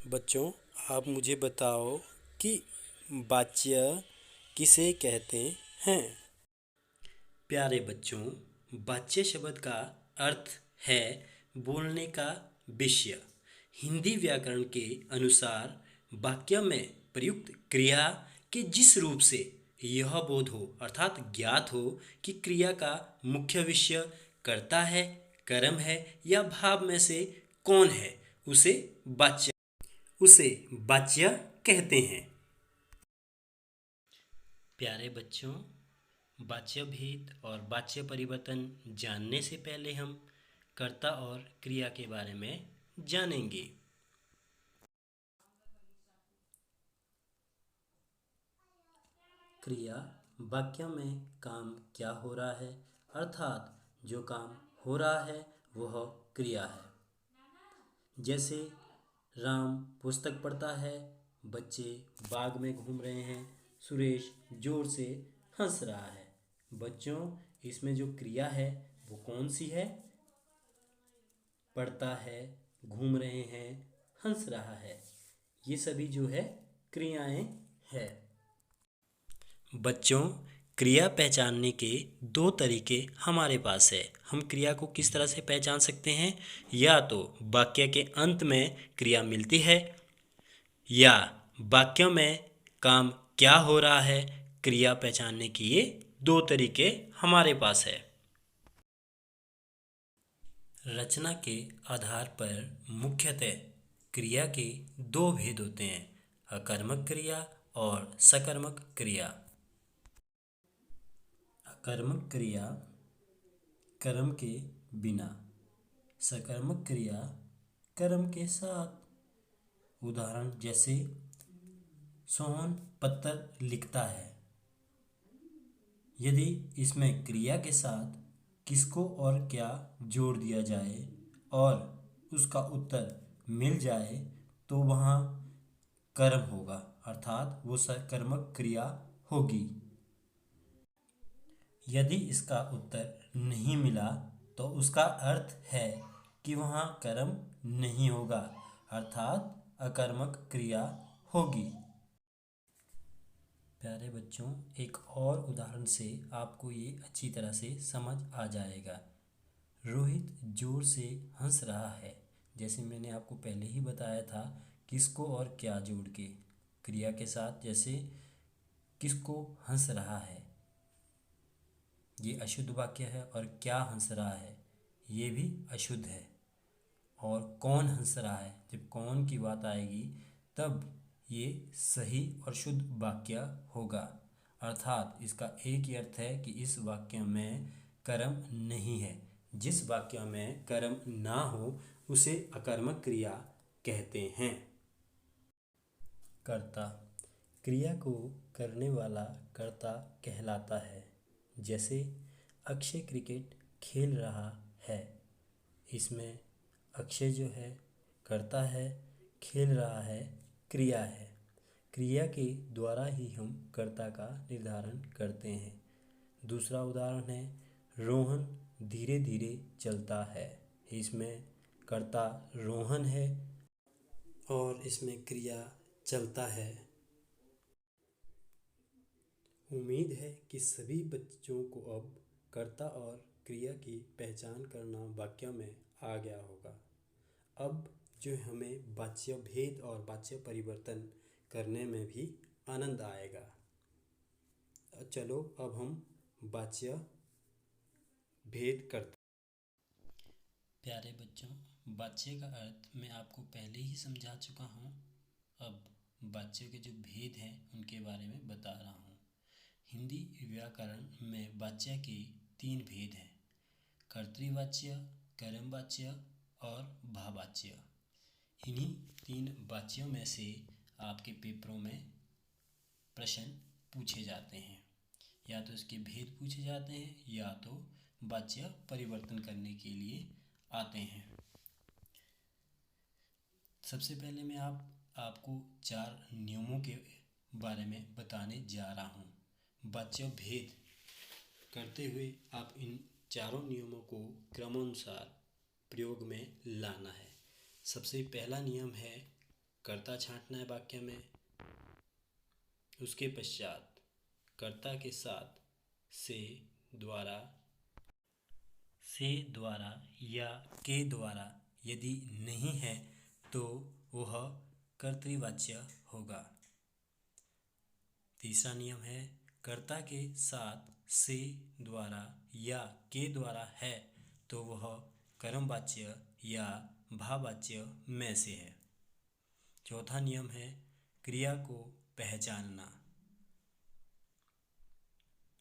बच्चों, आप मुझे बताओ कि वाच्य किसे कहते हैं। प्यारे बच्चों, वाच्य शब्द का अर्थ है बोलने का विषय। हिंदी व्याकरण के अनुसार वाक्य में प्रयुक्त क्रिया के जिस रूप से यह बोध हो अर्थात ज्ञात हो कि क्रिया का मुख्य विषय कर्ता है, कर्म है या भाव में से कौन है, उसे वाच्य कहते हैं। प्यारे बच्चों, वाच्य भेद और वाच्य परिवर्तन जानने से पहले हम कर्ता और क्रिया के बारे में जानेंगे। क्रिया वाक्य में काम क्या हो रहा है अर्थात जो काम हो रहा है वह क्रिया है। जैसे राम पुस्तक पढ़ता है, बच्चे बाग में घूम रहे हैं, सुरेश जोर से हंस रहा है। बच्चों, इसमें जो क्रिया है वो कौन सी है? पढ़ता है, घूम रहे हैं, हंस रहा है, ये सभी जो है क्रियाएं हैं। बच्चों, क्रिया पहचानने के दो तरीके हमारे पास है। हम क्रिया को किस तरह से पहचान सकते हैं? या तो वाक्य के अंत में क्रिया मिलती है या वाक्य में काम क्या हो रहा है, क्रिया पहचानने के ये दो तरीके हमारे पास है। रचना के आधार पर मुख्यतः क्रिया के दो भेद होते हैं, अकर्मक क्रिया और सकर्मक क्रिया। अकर्मक क्रिया कर्म के बिना, सकर्मक क्रिया कर्म के साथ। उदाहरण जैसे सोहन पत्र लिखता है। यदि इसमें क्रिया के साथ किसको और क्या जोड़ दिया जाए और उसका उत्तर मिल जाए तो वहाँ कर्म होगा अर्थात वो सकर्मक क्रिया होगी। यदि इसका उत्तर नहीं मिला तो उसका अर्थ है कि वहाँ कर्म नहीं होगा अर्थात अकर्मक क्रिया होगी। प्यारे बच्चों, एक और उदाहरण से आपको ये अच्छी तरह से समझ आ जाएगा। रोहित जोर से हंस रहा है। जैसे मैंने आपको पहले ही बताया था, किसको और क्या जोड़ के क्रिया के साथ, जैसे किसको हंस रहा है ये अशुद्ध वाक्य है और क्या हंस रहा है ये भी अशुद्ध है। और कौन हंस रहा है, जब कौन की बात आएगी तब ये सही और शुद्ध वाक्य होगा अर्थात इसका एक ही अर्थ है कि इस वाक्य में कर्म नहीं है। जिस वाक्य में कर्म ना हो उसे अकर्मक क्रिया कहते हैं। कर्ता क्रिया को करने वाला कर्ता कहलाता है। जैसे अक्षय क्रिकेट खेल रहा है, इसमें अक्षय जो है कर्ता है, खेल रहा है क्रिया है। क्रिया के द्वारा ही हम कर्ता का निर्धारण करते हैं। दूसरा उदाहरण है रोहन धीरे धीरे चलता है। इसमें कर्ता रोहन है और इसमें क्रिया चलता है। उम्मीद है कि सभी बच्चों को अब कर्ता और क्रिया की पहचान करना वाक्य में आ गया होगा। अब जो हमें वाच्य भेद और वाच्य परिवर्तन करने में भी आनंद आएगा। चलो अब हम वाच्य भेद करते। प्यारे बच्चों, वाच्य का अर्थ मैं आपको पहले ही समझा चुका हूँ। अब वाच्य के जो भेद हैं उनके बारे में बता रहा हूँ। हिंदी व्याकरण में वाच्य के तीन भेद हैं, कर्तृवाच्य, कर्मवाच्य और भाववाच्य। इन्हीं तीन वाच्यों में से आपके पेपरों में प्रश्न पूछे जाते हैं। या तो इसके भेद पूछे जाते हैं या तो वाच्य परिवर्तन करने के लिए आते हैं। सबसे पहले मैं आपको चार नियमों के बारे में बताने जा रहा हूँ। वाच्य भेद करते हुए आप इन चारों नियमों को क्रमानुसार प्रयोग में लाना है। सबसे पहला नियम है कर्ता छांटना है वाक्य में। उसके पश्चात कर्ता के साथ से द्वारा या के द्वारा यदि नहीं है तो वह कर्तृवाच्य होगा। तीसरा नियम है कर्ता के साथ से द्वारा या के द्वारा है तो वह कर्मवाच्य या भाववाच्य में से है। चौथा नियम है क्रिया को पहचानना।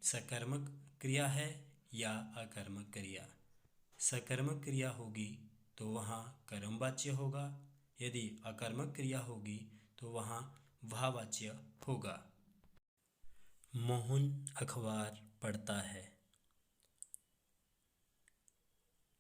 सकर्मक क्रिया है या अकर्मक क्रिया। सकर्मक क्रिया होगी तो वहाँ कर्मवाच्य होगा, यदि अकर्मक क्रिया होगी तो वहाँ भाववाच्य होगा। मोहन अखबार पढ़ता है।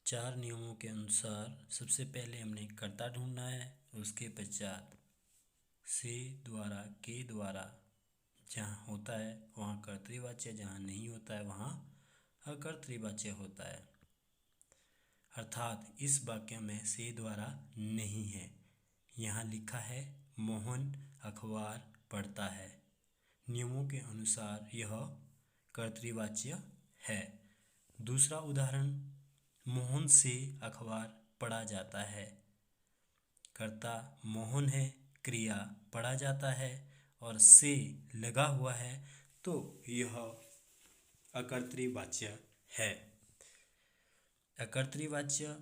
4 नियमों के अनुसार सबसे पहले हमने कर्ता ढूंढना है। उसके पश्चात से द्वारा के द्वारा जहाँ होता है वहाँ कर्तृवाच्य, जहाँ नहीं होता है वहाँ अकर्तृवाच्य होता है। अर्थात इस वाक्य में से द्वारा नहीं है। यहाँ लिखा है मोहन अखबार पढ़ता है। नियमों के अनुसार यह कर्तृवाच्य है। दूसरा उदाहरण मोहन से अखबार पढ़ा जाता है। कर्ता मोहन है, क्रिया पढ़ा जाता है और से लगा हुआ है तो यह अकर्तृवाच्य है। अकर्तृवाच्य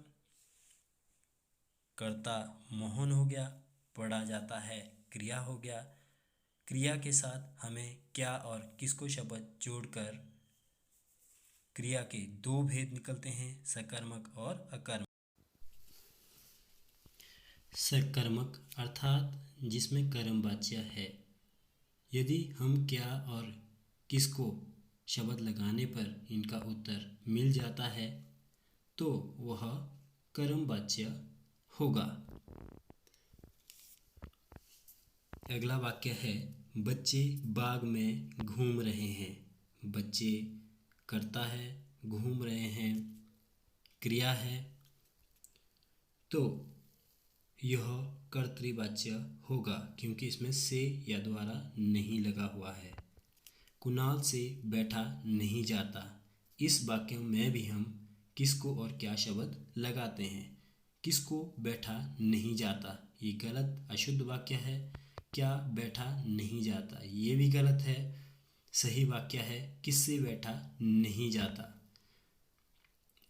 कर्ता मोहन हो गया, पढ़ा जाता है क्रिया हो गया। क्रिया के साथ हमें क्या और किसको शब्द जोड़कर क्रिया के 2 भेद निकलते हैं, सकर्मक और अकर्मक। सकर्मक अर्थात जिसमें कर्मवाच्य है। यदि हम क्या और किसको शब्द लगाने पर इनका उत्तर मिल जाता है तो वह कर्मवाच्य होगा। अगला वाक्य है बच्चे बाग में घूम रहे हैं। बच्चे कर्ता है, घूम रहे हैं क्रिया है तो यह कर्तृवाच्य होगा क्योंकि इसमें से या द्वारा नहीं लगा हुआ है। कुणाल से बैठा नहीं जाता। इस वाक्य में भी हम किसको और क्या शब्द लगाते हैं। किसको बैठा नहीं जाता, ये गलत अशुद्ध वाक्य है। क्या बैठा नहीं जाता, ये भी गलत है। सही वाक्य है किससे बैठा नहीं जाता।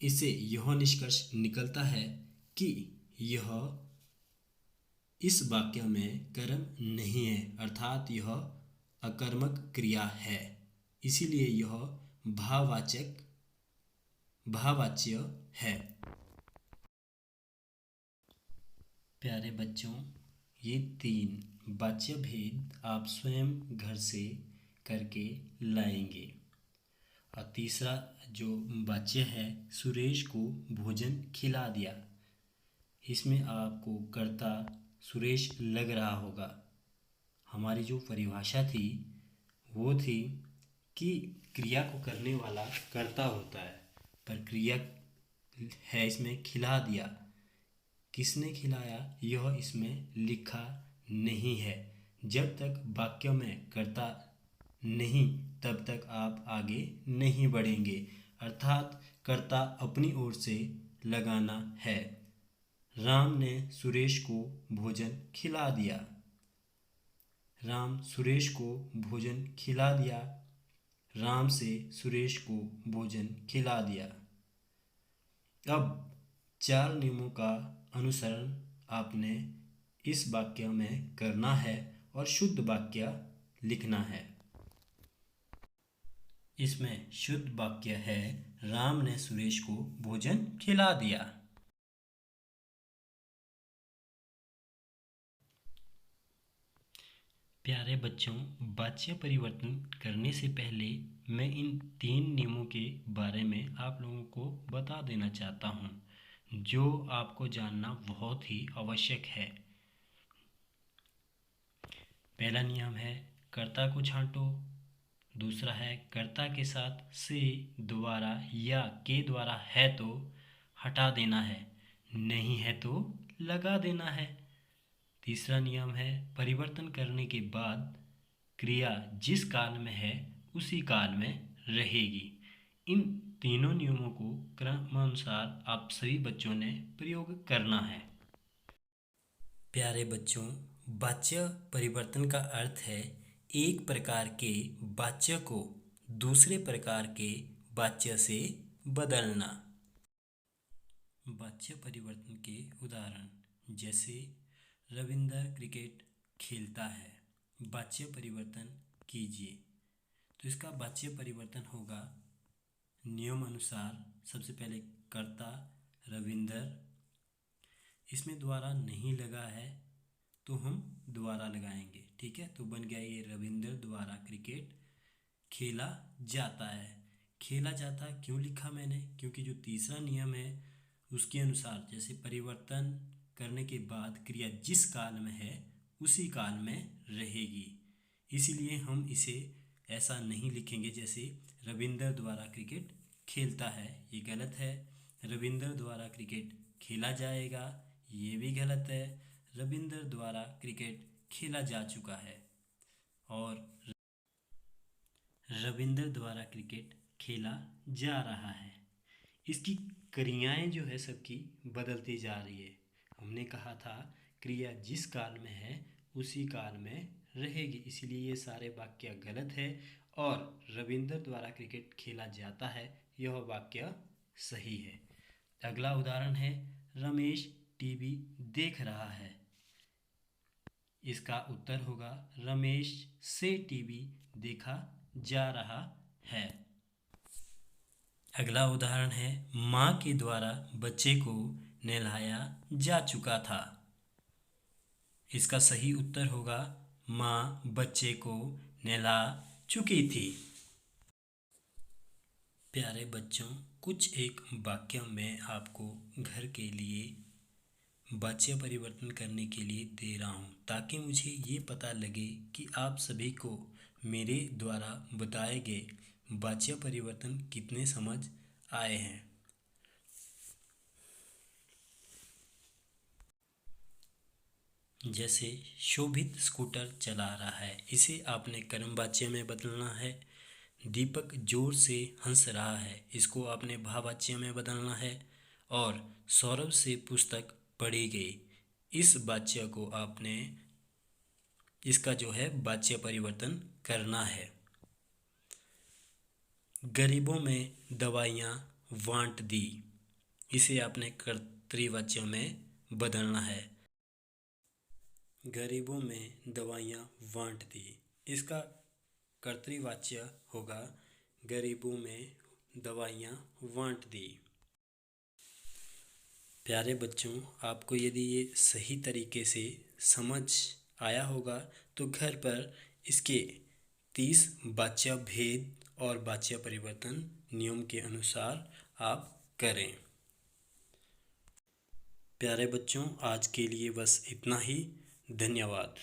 इससे यह निष्कर्ष निकलता है कि यह इस वाक्य में कर्म नहीं है, अर्थात यह अकर्मक क्रिया है। इसीलिए यह भाववाच्य है। प्यारे बच्चों, ये 3 वाच्य भेद आप स्वयं घर से करके लाएंगे। और तीसरा जो वाच्य है सुरेश को भोजन खिला दिया। इसमें आपको कर्ता सुरेश लग रहा होगा। हमारी जो परिभाषा थी वो थी कि क्रिया को करने वाला कर्ता होता है, पर क्रिया है इसमें खिला दिया। किसने खिलाया यह इसमें लिखा नहीं है। जब तक वाक्य में कर्ता नहीं तब तक आप आगे नहीं बढ़ेंगे, अर्थात कर्ता अपनी ओर से लगाना है। राम ने सुरेश को भोजन खिला दिया। राम सुरेश को भोजन खिला दिया। राम से सुरेश को भोजन खिला दिया। अब 4 नियमों का अनुसरण आपने इस वाक्य में करना है और शुद्ध वाक्य लिखना है। इसमें शुद्ध वाक्य है राम ने सुरेश को भोजन खिला दिया। प्यारे बच्चों, वाच्य परिवर्तन करने से पहले मैं इन 3 नियमों के बारे में आप लोगों को बता देना चाहता हूँ, जो आपको जानना बहुत ही आवश्यक है। पहला नियम है कर्ता को छांटो। दूसरा है कर्ता के साथ से द्वारा या के द्वारा है तो हटा देना है, नहीं है तो लगा देना है। तीसरा नियम है परिवर्तन करने के बाद क्रिया जिस काल में है उसी काल में रहेगी। इन तीनों नियमों को क्रमानुसार आप सभी बच्चों ने प्रयोग करना है। प्यारे बच्चों, वाच्य परिवर्तन का अर्थ है एक प्रकार के वाच्य को दूसरे प्रकार के वाच्य से बदलना। वाच्य परिवर्तन के उदाहरण जैसे रविंदर क्रिकेट खेलता है, वाच्य परिवर्तन कीजिए। तो इसका वाच्य परिवर्तन होगा नियम अनुसार सबसे पहले कर्ता रविंदर, इसमें द्वारा नहीं लगा है तो हम द्वारा लगाएंगे, ठीक है। तो बन गया ये रविंदर द्वारा क्रिकेट खेला जाता है। खेला जाता क्यों लिखा मैंने, क्योंकि जो तीसरा नियम है उसके अनुसार जैसे परिवर्तन करने के बाद क्रिया जिस काल में है उसी काल में रहेगी, इसीलिए हम इसे ऐसा नहीं लिखेंगे जैसे रविंदर द्वारा क्रिकेट खेलता है, ये गलत है। रविंदर द्वारा क्रिकेट खेला जाएगा, ये भी गलत है। रविंदर द्वारा क्रिकेट खेला जा चुका है और रविंदर द्वारा क्रिकेट खेला जा रहा है। इसकी क्रियाएं जो है सबकी बदलती जा रही है। हमने कहा था क्रिया जिस काल में है उसी काल में रहेगी, इसीलिए ये सारे वाक्य गलत है और रविंदर द्वारा क्रिकेट खेला जाता है यह वाक्य सही है। अगला उदाहरण है रमेश टीवी देख रहा है। इसका उत्तर होगा रमेश से टीवी देखा जा रहा है। अगला उदाहरण है माँ के द्वारा बच्चे को नहलाया जा चुका था। इसका सही उत्तर होगा माँ बच्चे को नहला चुकी थी। प्यारे बच्चों, कुछ एक वाक्य मैं आपको घर के लिए वाच्य परिवर्तन करने के लिए दे रहा हूँ ताकि मुझे ये पता लगे कि आप सभी को मेरे द्वारा बताए गए वाच्य परिवर्तन कितने समझ आए हैं। जैसे शोभित स्कूटर चला रहा है, इसे आपने कर्म वाच्य में बदलना है। दीपक जोर से हंस रहा है, इसको आपने भाववाच्य में बदलना है। और सौरभ से पुस्तक पढ़ी गई, इस वाच्य को आपने इसका जो है वाच्य परिवर्तन करना है। गरीबों में दवाइयाँ बांट दी, इसे आपने कर्तृवाच्य में बदलना है। गरीबों में दवाइयाँ बांट दी, इसका कर्तृवाच्य होगा गरीबों में दवाइयाँ बांट दी। प्यारे बच्चों, आपको यदि ये सही तरीके से समझ आया होगा तो घर पर इसके 30 वाच्य भेद और वाच्य परिवर्तन नियम के अनुसार आप करें। प्यारे बच्चों, आज के लिए बस इतना ही। धन्यवाद।